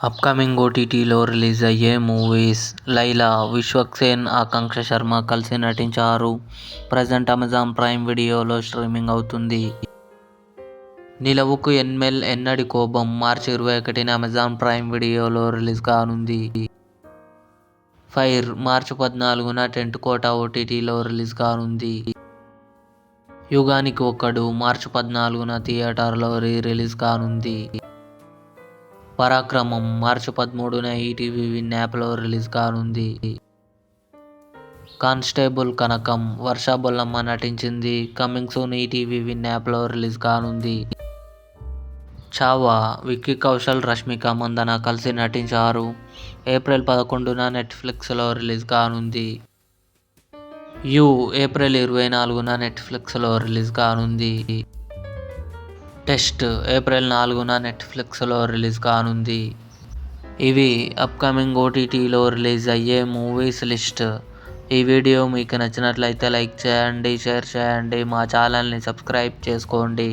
Upcoming ఓటీటీలో release అయ్యే movies 'Laila' Vishwak Sen, ఆకాంక్ష శర్మ కలిసి నటించారు. ప్రజెంట్ అమెజాన్ ప్రైమ్ వీడియోలో స్ట్రీమింగ్ అవుతుంది. 'నిలవుకు ఎన్నెల్ ఎన్నడి కోపం' మార్చి 21న అమెజాన్ ప్రైమ్ వీడియోలో రిలీజ్ కానుంది. 'ఫైర్' మార్చి 14న టెంట్ కోట ఓటీటీలో రిలీజ్ కానుంది. 'యుగానికి ఒక్కడు' మార్చి 14న థియేటర్లో రిలీజ్ కానుంది. 'పరాక్రమం' మార్చి 13న ఈటీవీ విన్ యాప్లో రిలీజ్ కానుంది. 'కానిస్టేబుల్ కనకం' వర్ష బొల్లమ్మ నటించింది. కమింగ్ సూన్ ఈటీవీ విన్ యాప్లో రిలీజ్ కానుంది. 'చావా' విక్కీ కౌశల్, రష్మిక మందన కలిసి నటించారు. ఏప్రిల్ 11న నెట్ఫ్లిక్స్లో రిలీజ్ కానుంది. 'యు' ఏప్రిల్ 24న నెట్ఫ్లిక్స్లో రిలీజ్ కానుంది. 'టెస్ట్' ఏప్రిల్ 4న నెట్ఫ్లిక్స్లో రిలీజ్ కానుంది. ఇవి అప్కమింగ్ ఓటీటీలో రిలీజ్ అయ్యే మూవీస్ లిస్ట్. ఈ వీడియో మీకు నచ్చినట్లయితే లైక్ చేయండి, షేర్ చేయండి, మా ఛానల్ని సబ్స్క్రైబ్ చేసుకోండి.